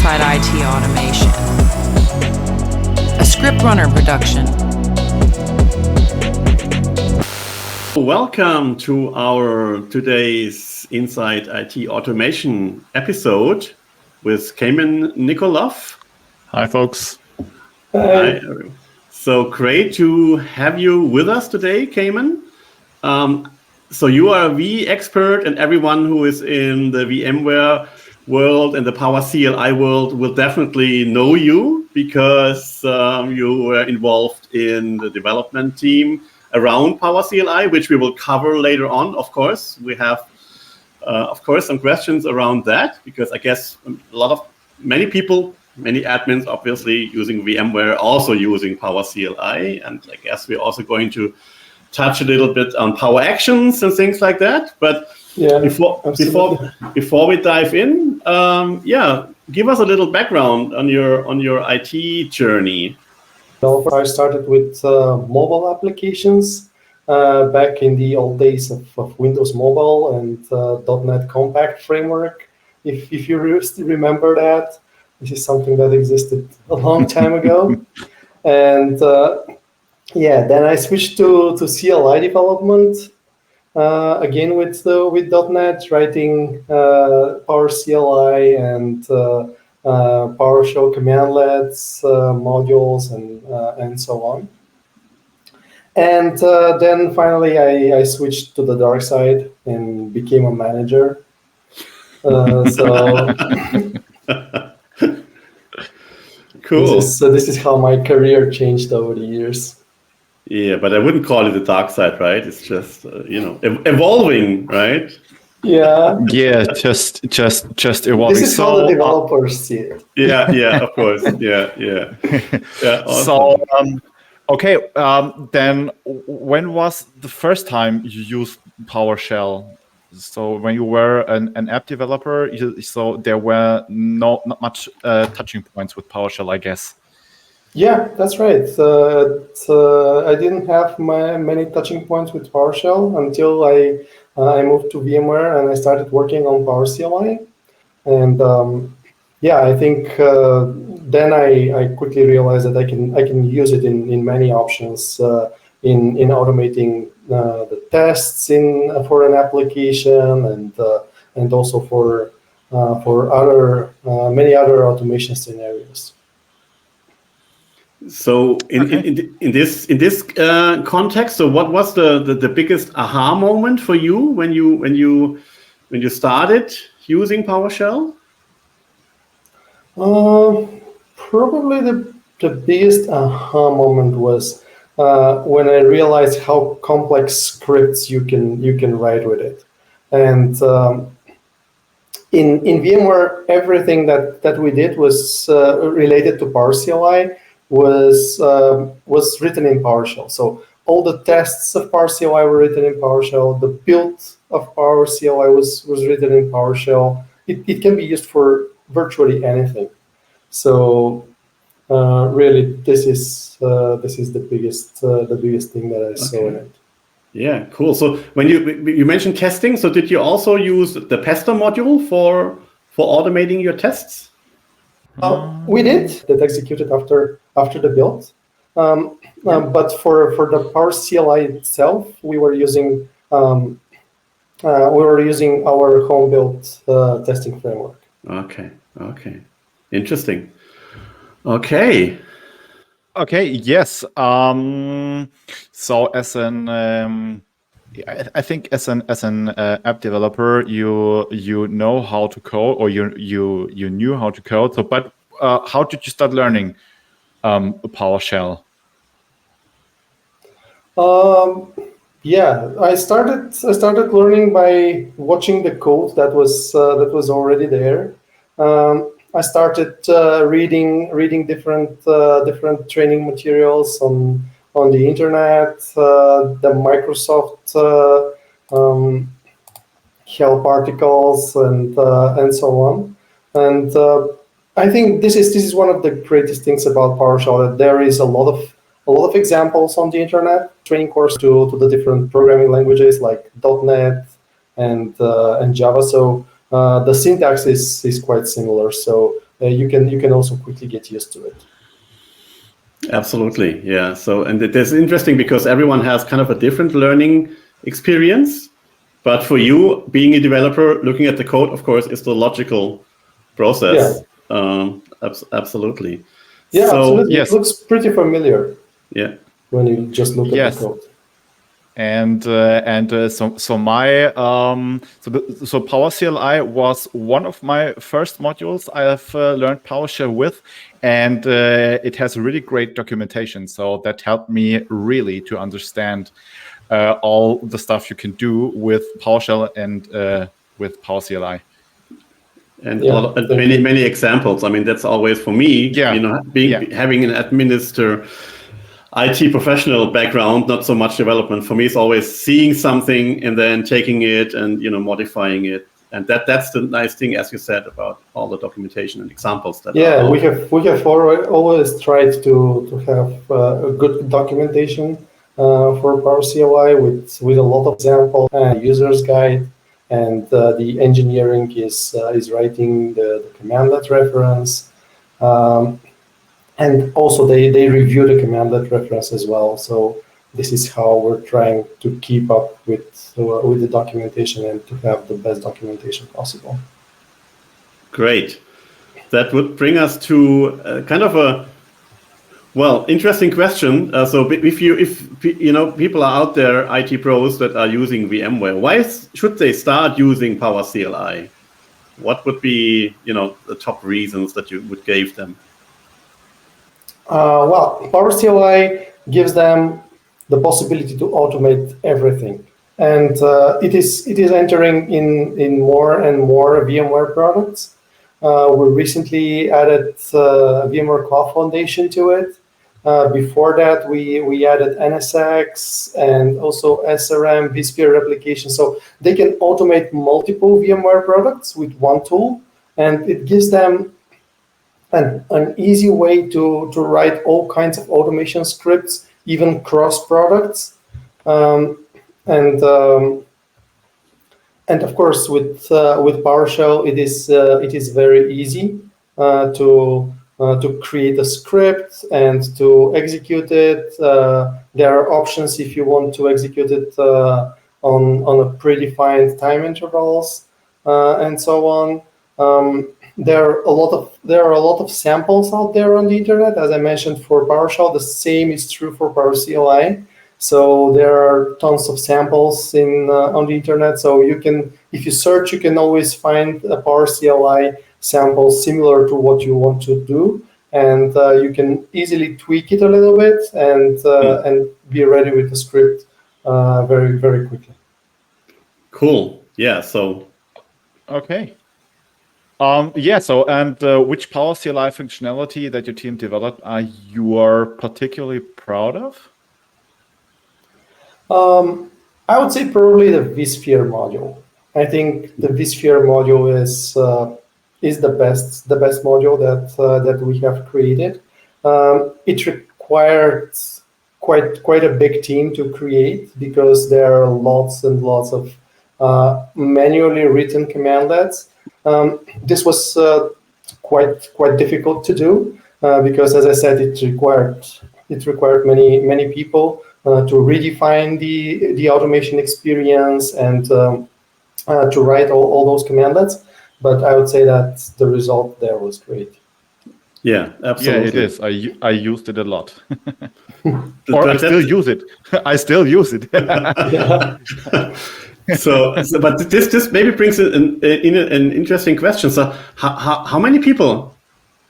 Simplified IT Automation, a ScriptRunner production. Welcome to our today's Inside IT Automation episode with Kamen Nikolov. Hi, folks. Hi. So great to have you with us today, Kamen. So you are a vExpert, and everyone who is in the VMware world and the PowerCLI world will definitely know you because you were involved in the development team around PowerCLI, which we will cover later on. Of course, we have, of course, some questions around that because I guess many people, many admins, obviously using VMware, also using PowerCLI, and I guess we're also going to touch a little bit on Power Actions and things like that. But yeah, before we dive in, give us a little background on your IT journey. Well, I started with mobile applications back in the old days of Windows Mobile and .NET Compact framework. If you remember that, this is something that existed a long time ago. And then I switched to CLI development, again with .NET, writing PowerCLI and PowerShell commandlets, modules, and so on. And then finally I switched to the dark side and became a manager. Cool. This is how my career changed over the years. Yeah, but I wouldn't call it the dark side, right? It's just evolving, right? Yeah. Yeah, just evolving. This is how the developers see it. Yeah, of course. Yeah. Awesome. Then when was the first time you used PowerShell? So when you were an app developer, so there were not much touching points with PowerShell, I guess. Yeah, that's right. I didn't have many touching points with PowerShell until I moved to VMware and I started working on PowerCLI. And I think then I quickly realized that I can use it in many options in automating the tests for an application and also for many other automation scenarios. So in this context, so what was the biggest aha moment for you when you started using PowerShell? Probably the biggest aha moment was when I realized how complex scripts you can write with it. And in VMware, everything that we did was related to PowerCLI was written in PowerShell. So all the tests of PowerCLI were written in PowerShell. The build of PowerCLI was written in PowerShell. It can be used for virtually anything. So really, this is the biggest thing that I saw in it. Yeah, cool. So when you mentioned testing, so did you also use the pester module for automating your tests? We did that executed after the build, but for the PowerCLI itself, we were using our home built testing framework. Okay, interesting. Okay, yes. So as an I think as an app developer, you know how to code, or you knew how to code. So, but how did you start learning PowerShell? I started learning by watching the code that was already there. I started reading different training materials on the internet, the Microsoft help articles, and so on. And I think this is one of the greatest things about PowerShell, that there is a lot of examples on the internet, training course to the different programming languages like .NET and Java. So the syntax is quite similar. So you can also quickly get used to it. Absolutely, yeah. So, and it is interesting because everyone has kind of a different learning experience. But for you, being a developer, looking at the code, of course, is the logical process. Yeah. Absolutely. Yeah, So, absolutely. yes. It looks pretty familiar. Yeah. When you just look at the code. And so PowerCLI was one of my first modules I have learned PowerShell with, and it has really great documentation. So that helped me really to understand all the stuff you can do with PowerShell and with PowerCLI. And many examples. I mean, that's always for me. Yeah. Having an administrator IT professional background, not so much development. For me, it's always seeing something and then taking it and modifying it. And that's the nice thing, as you said, about all the documentation and examples. We have always tried to have a good documentation for PowerCLI with a lot of examples and user's guide, and the engineering is writing the commandlet reference. And also they review the commandlet reference as well. So this is how we're trying to keep up with the documentation and to have the best documentation possible. Great. That would bring us to kind of a interesting question. So if people are out there, IT pros that are using VMware, why should they start using PowerCLI? What would be the top reasons that you would give them? PowerCLI gives them the possibility to automate everything, and it is entering in more and more VMware products. We recently added VMware Cloud Foundation to it. Before that, we added NSX and also SRM, vSphere replication. So they can automate multiple VMware products with one tool, and it gives them an easy way to write all kinds of automation scripts, even cross products, and of course with PowerShell it is very easy to create a script and to execute it. There are options if you want to execute it on a predefined time intervals and so on. There are a lot of samples out there on the internet. As I mentioned, for PowerShell, the same is true for PowerCLI. So there are tons of samples on the internet. So if you search, you can always find a PowerCLI sample similar to what you want to do, and you can easily tweak it a little bit and be ready with the script very, very quickly. Cool. Yeah. So. Okay. Which PowerCLI functionality that your team developed are you particularly proud of? I would say probably the vSphere module. I think the vSphere module is the best module that we have created. It required quite a big team to create because there are lots and lots of manually written commandlets. This was quite difficult to do because, as I said, it required many people to redefine the automation experience and to write all those commandlets. But I would say that the result there was great. Yeah, absolutely. Yeah, it is. I used it a lot. Or I still use it. I still use it. But this maybe brings in an interesting question. So, how many people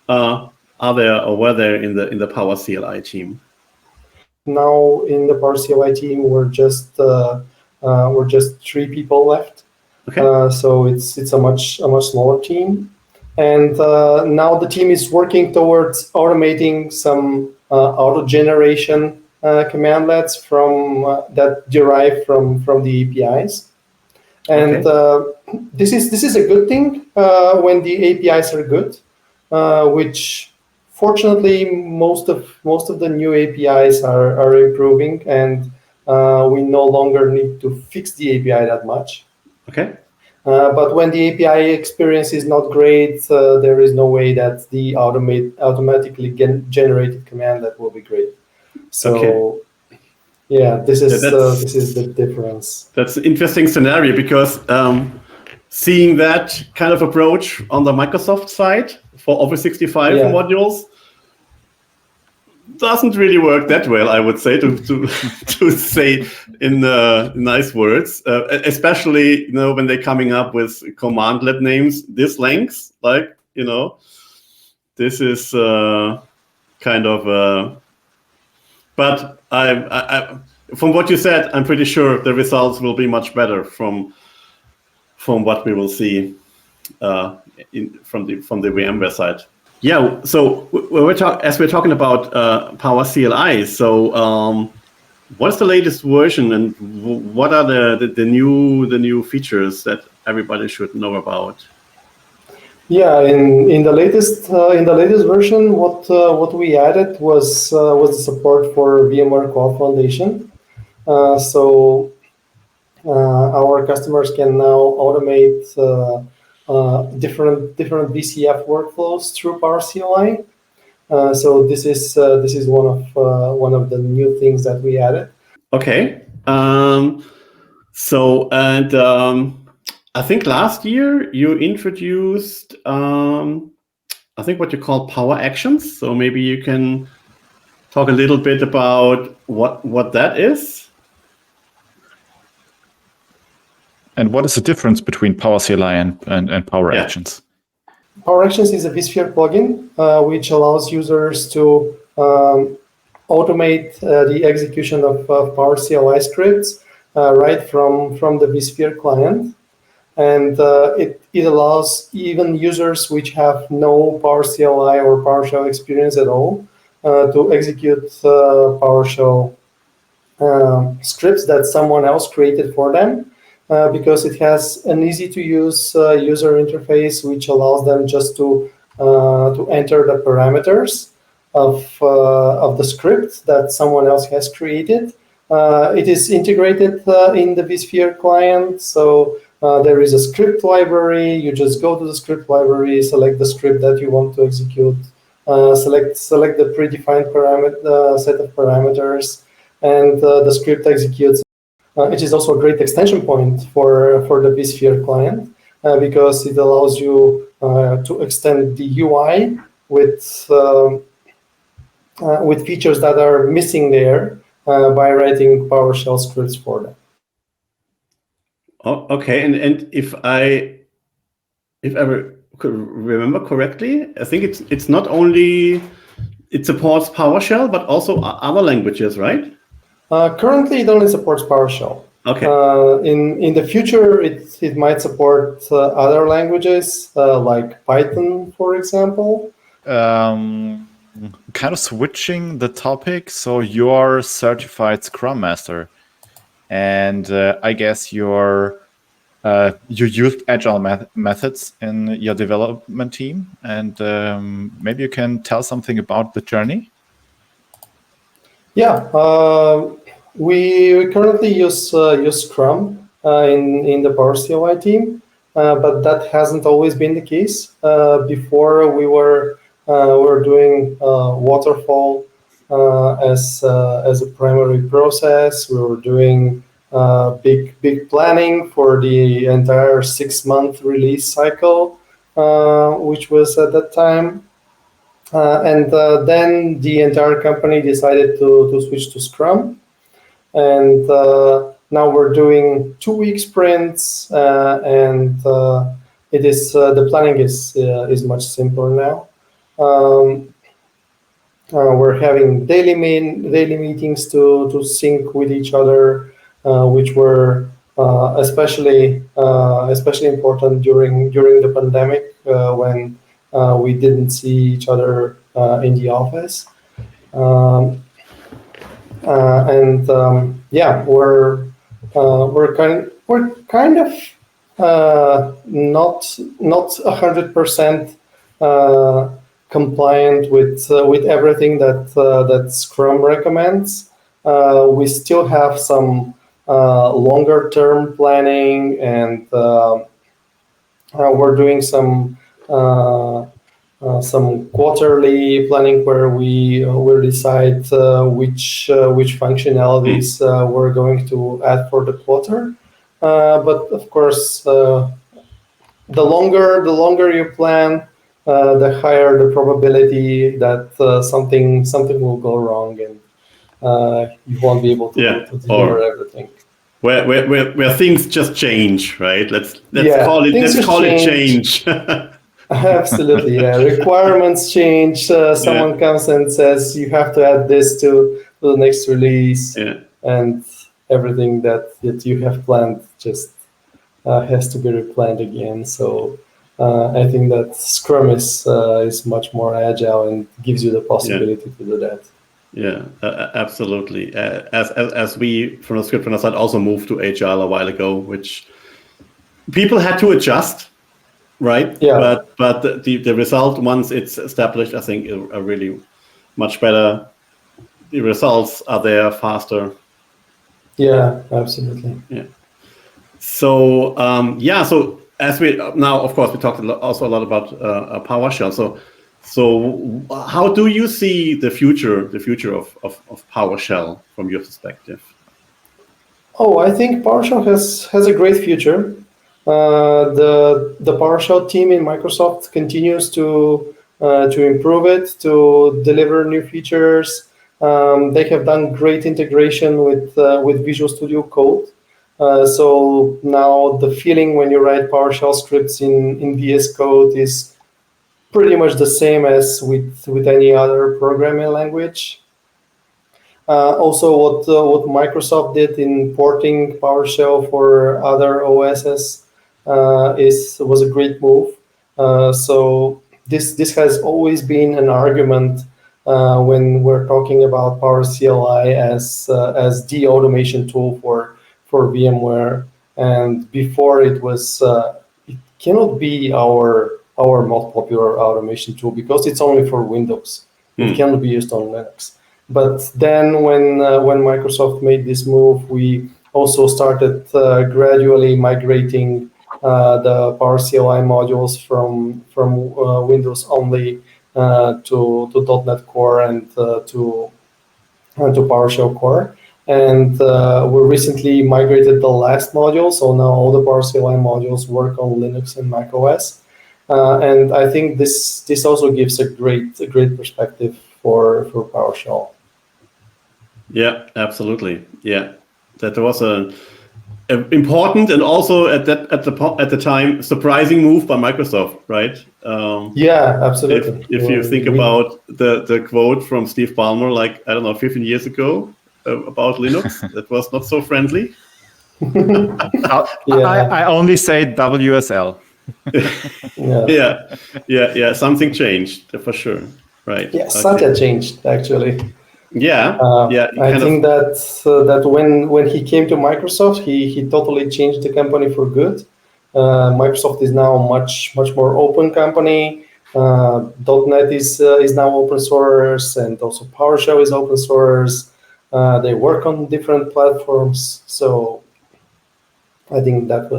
are there or were there in the PowerCLI team? Now in the PowerCLI team, we're just 3 people left. Okay. So it's a much smaller team, and now the team is working towards automating some auto generation commandlets from that derive from the APIs, and this is a good thing when the APIs are good, which fortunately most of the new APIs are improving, and we no longer need to fix the API that much. Okay. But when the API experience is not great, there is no way that the automatically generated command that will be great. So yeah, this is the difference. That's an interesting scenario because seeing that kind of approach on the Microsoft side for Office 65 modules doesn't really work that well, I would say, to say in nice words, especially when they're coming up with commandlet names this length, like this is kind of. But I from what you said, I'm pretty sure the results will be much better from what we will see from the VMware side. Yeah. So as we're talking about PowerCLI, so what's the latest version, and what are the new features that everybody should know about? Yeah, in the latest version, what we added was support for VMware Cloud Foundation. So our customers can now automate different VCF workflows through PowerCLI. So this is one of the new things that we added. Okay. So I think last year you introduced I think what you call Power Actions. So maybe you can talk a little bit about what that is. And what is the difference between PowerCLI and Power Actions? Power Actions is a vSphere plugin which allows users to automate the execution of PowerCLI scripts right from the vSphere client. And it allows even users which have no PowerCLI or PowerShell experience at all to execute PowerShell scripts that someone else created for them. Because it has an easy-to-use user interface, which allows them just to enter the parameters of the script that someone else has created. It is integrated in the vSphere client, so there is a script library. You just go to the script library, select the script that you want to execute, select the predefined set of parameters, and the script executes. It is also a great extension point for the vSphere client because it allows you to extend the UI with features that are missing there by writing PowerShell scripts for them. Oh, okay, and if I remember correctly, I think it's not only it supports PowerShell but also other languages, right? Currently, it only supports PowerShell. Okay. In the future, it might support other languages like Python, for example. Kind of switching the topic. So you're certified Scrum Master, and I guess you used agile methods in your development team, and maybe you can tell something about the journey. Yeah, we currently use Scrum in the PowerCLI team, but that hasn't always been the case. Before we were doing waterfall as a primary process. We were doing big planning for the entire 6-month release cycle, which was at that time. And then the entire company decided to switch to Scrum. And now we're doing 2-week sprints, and it is the planning is much simpler now. We're having daily meetings to sync with each other, which were especially important during the pandemic when we didn't see each other in the office. Yeah, we're kind of not 100% compliant with everything that Scrum recommends. We still have some longer term planning and we're doing some quarterly planning where we will decide which functionalities we're going to add for the quarter. But of course, the longer you plan, the higher the probability that something will go wrong and you won't be able to deliver everything. Where things just change, right? Let's call it change. Absolutely, yeah. Requirements change. Someone comes and says you have to add this to the next release, and everything that you have planned just has to be replanned again. So I think that Scrum is much more agile and gives you the possibility to do that. Yeah, absolutely. As we from the ScriptRunner side also moved to Agile a while ago, which people had to adjust. Right. Yeah. But the result once it's established, I think, are really much better. The results are there faster. Yeah, absolutely. Yeah. So so as we now, of course, we talked also a lot about PowerShell. So how do you see the future of PowerShell from your perspective? Oh, I think PowerShell has a great future. The PowerShell team in Microsoft continues to improve it, to deliver new features. They have done great integration with Visual Studio Code. So now the feeling when you write PowerShell scripts in VS Code is pretty much the same as with any other programming language. Also, what Microsoft did in porting PowerShell for other OSs was a great move. So this has always been an argument when we're talking about PowerCLI as the automation tool for VMware. And before it was it cannot be our most popular automation tool because it's only for Windows. It cannot be used on Linux. But then when Microsoft made this move, we also started gradually migrating the PowerCLI modules from Windows only to .NET Core and to PowerShell Core. And we recently migrated the last module, so now all the PowerCLI modules work on Linux and Mac OS. And I think this also gives a great perspective for PowerShell. Yeah, absolutely. Yeah, that was an important and also at the time surprising move by Microsoft, right? Yeah, absolutely. If you think about the quote from Steve Ballmer, like I don't know, 15 years ago about Linux, that was not so friendly. I only say WSL. Yeah. Something changed for sure, right? Yeah, Satya changed actually. I think that when he came to Microsoft, he totally changed the company for good. Microsoft is now a much more open company. .NET is now open source, and also PowerShell is open source. They work on different platforms, so I think that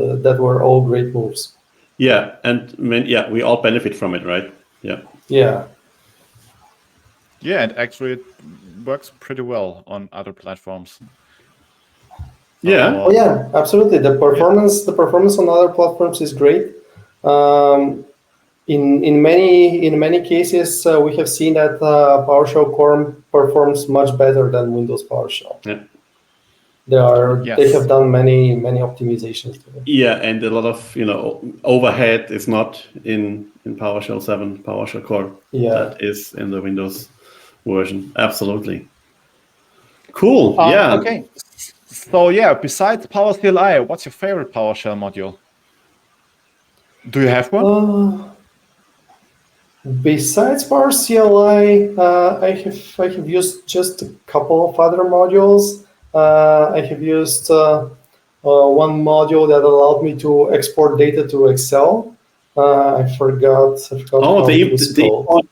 were all great moves. Yeah, and we all benefit from it, right? Yeah, and actually it works pretty well on other platforms. Yeah. Oh yeah, absolutely. The performance on other platforms is great. In many cases, we have seen that PowerShell Core performs much better than Windows PowerShell. Yeah. They have done many optimizations to it. Yeah, and a lot of overhead is not in PowerShell 7, PowerShell Core. Yeah, that is in the Windows version. Absolutely. Cool. Okay. So besides PowerCLI, what's your favorite PowerShell module? Do you have one? Besides PowerCLI, I have used just a couple of other modules. I have used one module that allowed me to export data to Excel. I forgot. Oh, the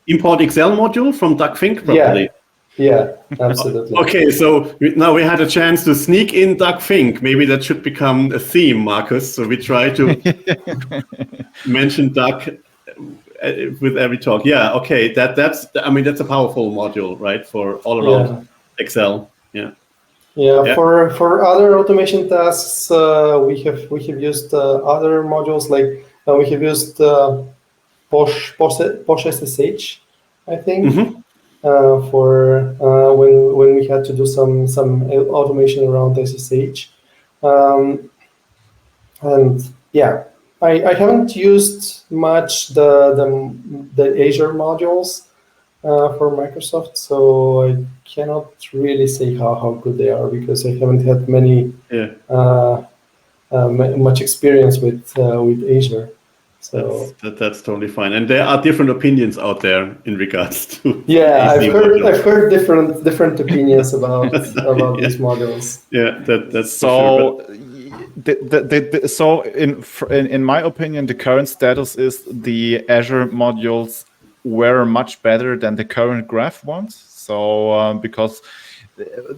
import Excel module from Doug Fink, probably. Yeah, absolutely. Okay, so now we had a chance to sneak in Doug Fink. Maybe that should become a theme, Markus. So we try to mention Doug with every talk. Yeah, okay. That's a powerful module, right? For all around Excel. Yeah. Yeah. For other automation tasks, we have used other modules like we have used Posh SSH, I think. Mm-hmm. For when we had to do some automation around SSH, and yeah, I haven't used much the Azure modules for Microsoft, so I cannot really say how good they are because I haven't had much experience with Azure. So that's totally fine, and there are different opinions out there in regards to. Yeah, I've heard different opinions about these modules. Yeah, that's so. For sure, So in my opinion, the current status is the Azure modules were much better than the current Graph ones. So because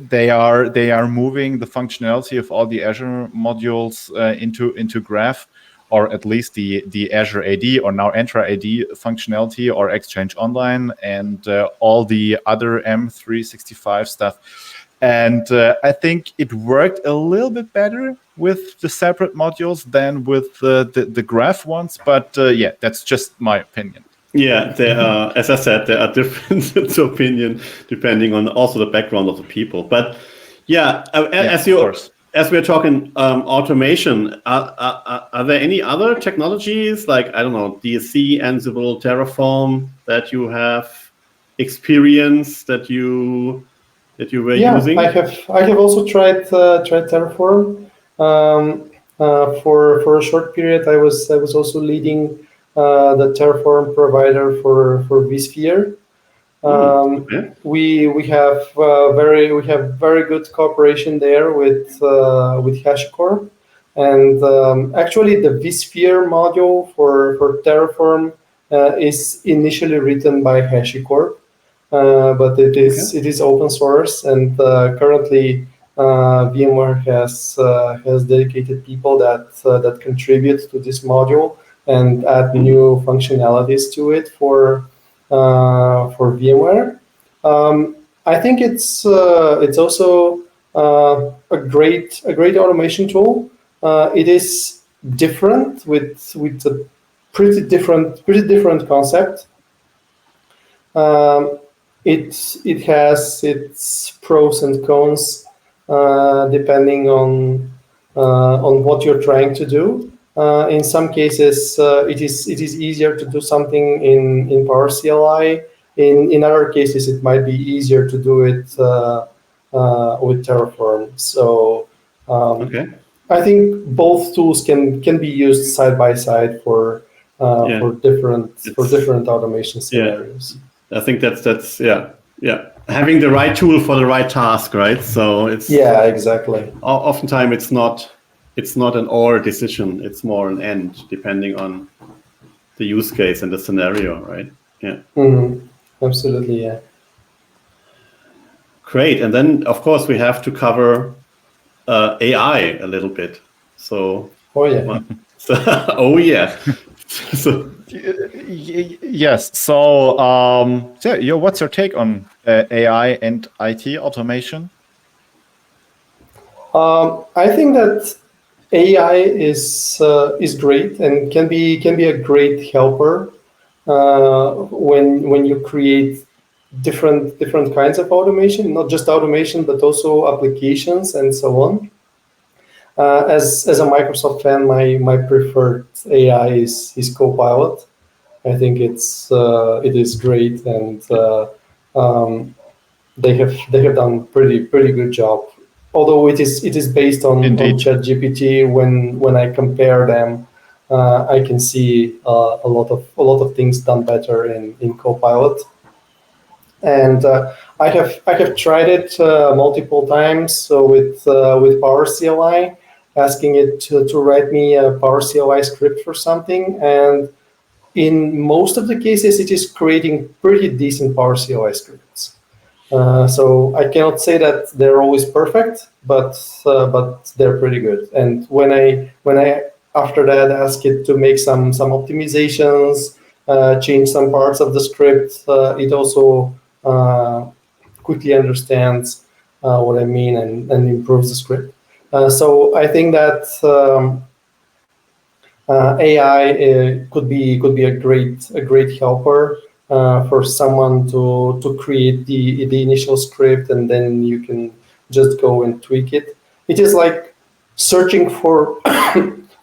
they are moving the functionality of all the Azure modules into Graph, or at least the Azure AD or now Entra AD functionality or Exchange Online and all the other M365 stuff. And I think it worked a little bit better with the separate modules than with the Graph ones. But yeah, that's just my opinion. Yeah, there are, as I said, there are differences of opinion depending on also the background of the people. But yeah, as we're talking automation, are there any other technologies like, I don't know, DSC, Ansible, Terraform that you have experience that you were using? I have also tried Terraform. For a short period, I was also leading the Terraform provider for vSphere. We have very good cooperation there with HashiCorp, and actually the vSphere module for Terraform is initially written by HashiCorp, but it is open source, and currently VMware has dedicated people that contribute to this module and add new functionalities to it for VMware. I think it's also a great automation tool. It is different with a pretty different concept. It has its pros and cons depending on what you're trying to do. In some cases, it is easier to do something in PowerCLI. In other cases, it might be easier to do it with Terraform. So I think both tools can be used side by side for different automation scenarios. I think that's having the right tool for the right task, right? So it's exactly. Oftentimes it's not an or decision; it's more an and, depending on the use case and the scenario, right? Yeah. Mm-hmm. Absolutely, yeah. Great, and then of course we have to cover AI a little bit. So. Oh yeah. Oh yeah. So. Yes. So, what's your take on AI and IT automation? I think that AI is great and can be a great helper when you create different kinds of automation, not just automation but also applications and so on. As a Microsoft fan, my preferred AI is Copilot. I think it is great, and they have done pretty good job. Although it is based on ChatGPT, when I compare them, I can see a lot of things done better in Copilot. And I have tried it multiple times. So with PowerCLI, asking it to write me a PowerCLI script for something, and in most of the cases, it is creating pretty decent PowerCLI scripts. So I cannot say that they're always perfect, but they're pretty good. And when I after that ask it to make some optimizations, change some parts of the script, it also quickly understands what I mean and improves the script. So I think that AI could be a great helper for someone to create the initial script, and then you can just go and tweak it. It is like searching for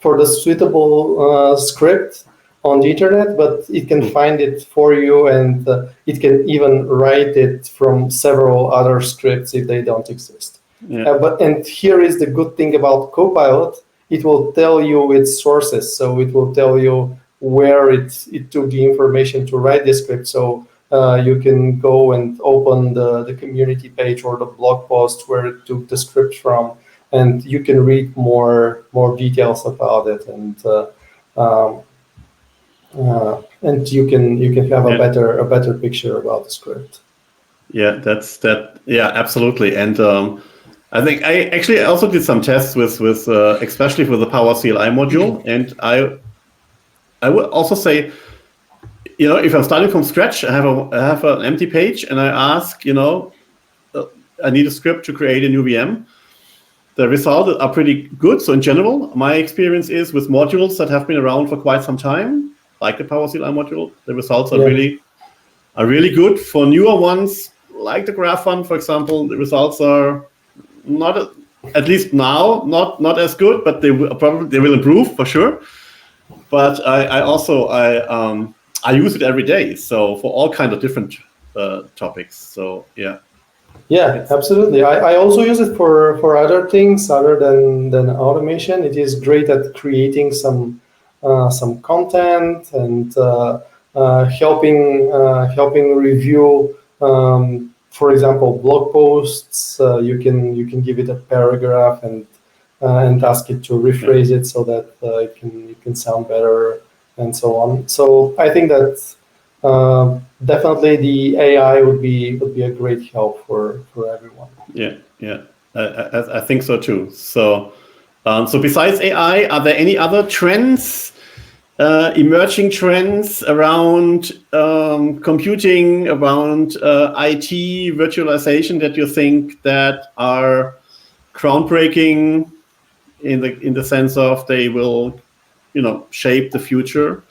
for the suitable script on the internet, but it can find it for you, and it can even write it from several other scripts if they don't exist. Yeah. And here is the good thing about Copilot. It will tell you its sources. So it will tell you where it took the information to write the script. So you can go and open the community page or the blog post where it took the script from, and you can read more details about it, and you can have a better picture about the script. Yeah, Yeah, absolutely. And I think I also did some tests with especially with the PowerCLI module, and I would also say, if I'm starting from scratch, I have an empty page, and I ask, I need a script to create a new VM. The results are pretty good. So in general, my experience is with modules that have been around for quite some time, like the PowerCLI module, the results are really good. For newer ones, like the Graph one, for example, the results are not, at least now, not as good, but they will improve for sure. But I use it every day, so for all kinds of different topics. So yeah. Yeah, absolutely. I also use it for other things other than automation. It is great at creating some content and helping review. For example, blog posts. You can give it a paragraph and ask it to rephrase it so that it can sound better and so on. So I think that definitely the AI would be a great help for everyone. Yeah, I think so too. So besides AI, are there any other trends, emerging trends around computing, around IT virtualization that you think that are groundbreaking in the sense of they will, shape the future?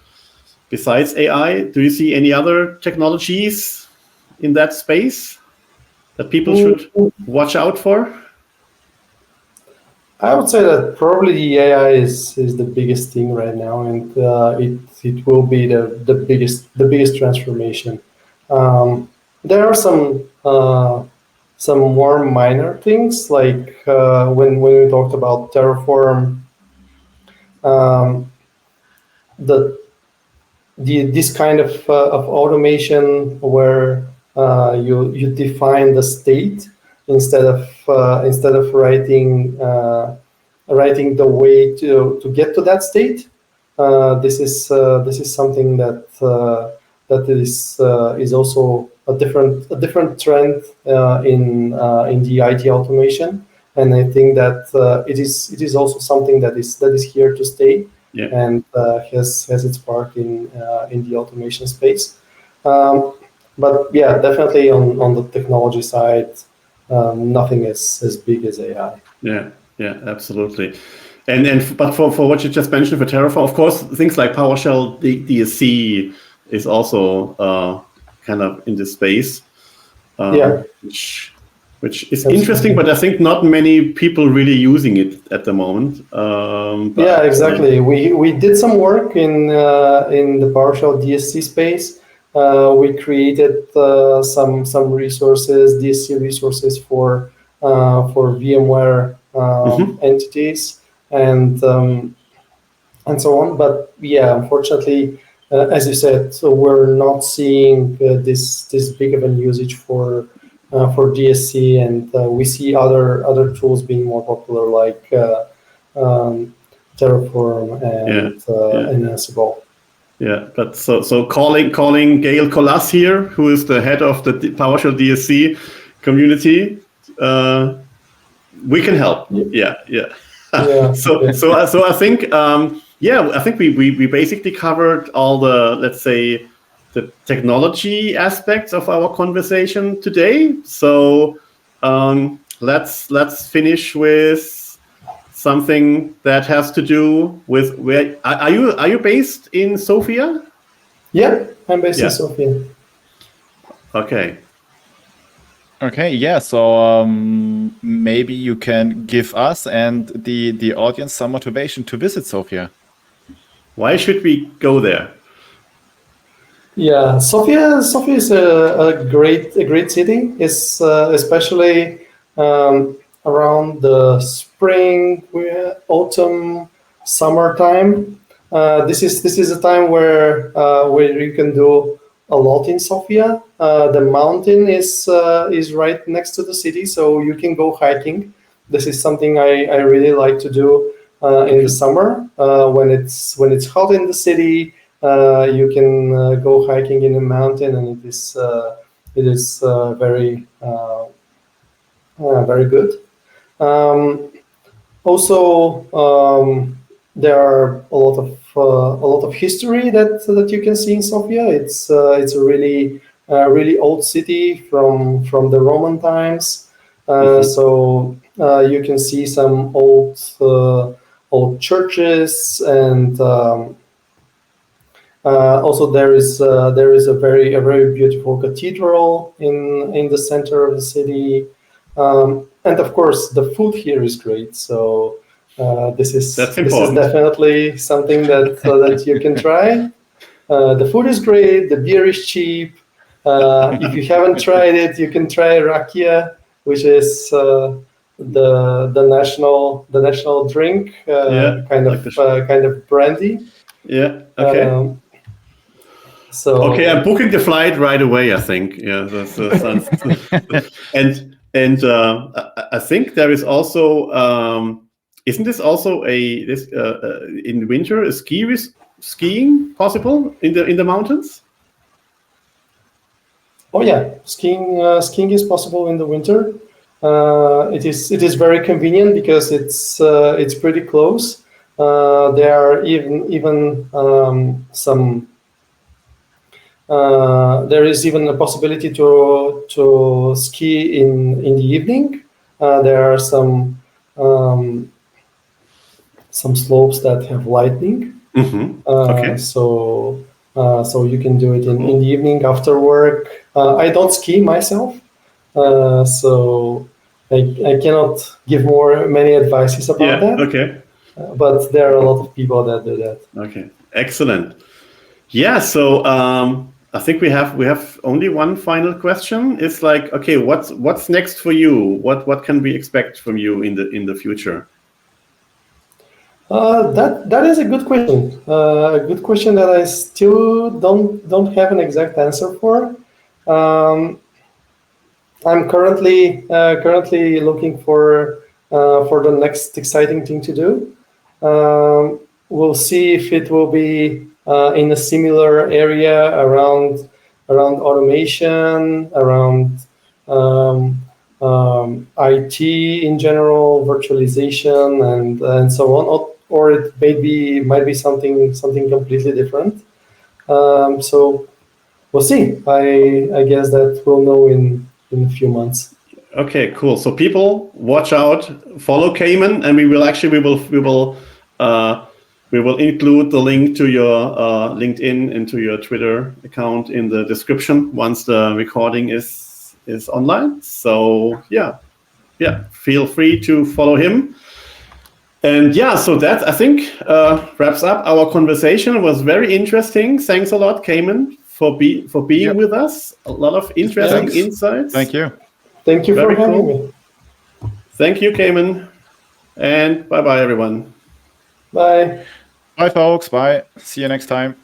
Besides AI, do you see any other technologies in that space that people should watch out for? I would say that probably the AI is the biggest thing right now, and it will be the biggest transformation. There are some more minor things, like when we talked about Terraform, this kind of automation where you define the state instead of writing the way to get to that state. This is something that is also a different trend in the IT automation, and I think that it is also something that is here to stay. Yeah. And has its part in the automation space. But yeah, definitely on the technology side, nothing as big as AI. Yeah, absolutely. But for what you just mentioned for Terraform, of course, things like PowerShell, DSC is also kind of in this space. Which is interesting, but I think not many people really using it at the moment. Yeah, exactly. We did some work in the PowerShell DSC space. We created some resources, DSC resources for VMware entities and so on. But yeah, unfortunately, as you said, so we're not seeing this big of an usage for DSC, and we see other tools being more popular, like Terraform and Ansible. Yeah, but so calling Gail Colas here, who is the head of the PowerShell DSC, community, we can help. Yeah. So I think I think we basically covered all the, let's say, the technology aspects of our conversation today. So let's finish with something that has to do with where are you based in Sofia? Yeah, I'm based in Sofia. Okay. Okay, yeah. So maybe you can give us and the audience some motivation to visit Sofia. Why should we go there? Yeah, Sofia is a great city. It's especially around the spring, autumn, summertime. This is a time where you can do a lot in Sofia. The mountain is right next to the city, so you can go hiking. This is something I really like to do in the summer when it's hot in the city. You can go hiking in a mountain, and it is very very good. Also, there are a lot of history that you can see in Sofia. It's a really old city from the Roman times. So you can see some old churches, and also there is a very beautiful cathedral in the center of the city, and of course the food here is great. So this is definitely something that you can try. The food is great. The beer is cheap. If you haven't tried it, you can try rakia, which is the national drink, kind of brandy. Yeah. Okay. Okay, I'm booking the flight right away, I think. Yeah, that's and I think there is also isn't this also in winter a skiing possible in the mountains? Oh yeah, skiing is possible in the winter. It is very convenient because it's pretty close. There are even some. There is even a possibility to ski in the evening. There are some slopes that have lighting. Okay. So you can do it in the evening after work. I don't ski myself, so I cannot give many advices about that. Okay. But there are a lot of people that do that. Okay. Excellent. Yeah. So I think we have only one final question. It's like, okay, what's next for you? What can we expect from you in the future? That is a good question. A good question that I still don't have an exact answer for. I'm currently looking for the next exciting thing to do. We'll see if it will be in a similar area around automation, around IT in general, virtualization, and so on, or it might be something completely different. So we'll see. I guess that we'll know in a few months. Okay, cool. So people, watch out, follow Kamen, and we will include the link to your LinkedIn and to your Twitter account in the description once the recording is online. So yeah, feel free to follow him. And yeah, so that I think wraps up our conversation. It was very interesting. Thanks a lot, Kamen, for being with us. A lot of interesting insights. Thank you. Thank you for having me. Thank you, Kamen. And bye-bye, everyone. Bye. Bye, folks. Bye. See you next time.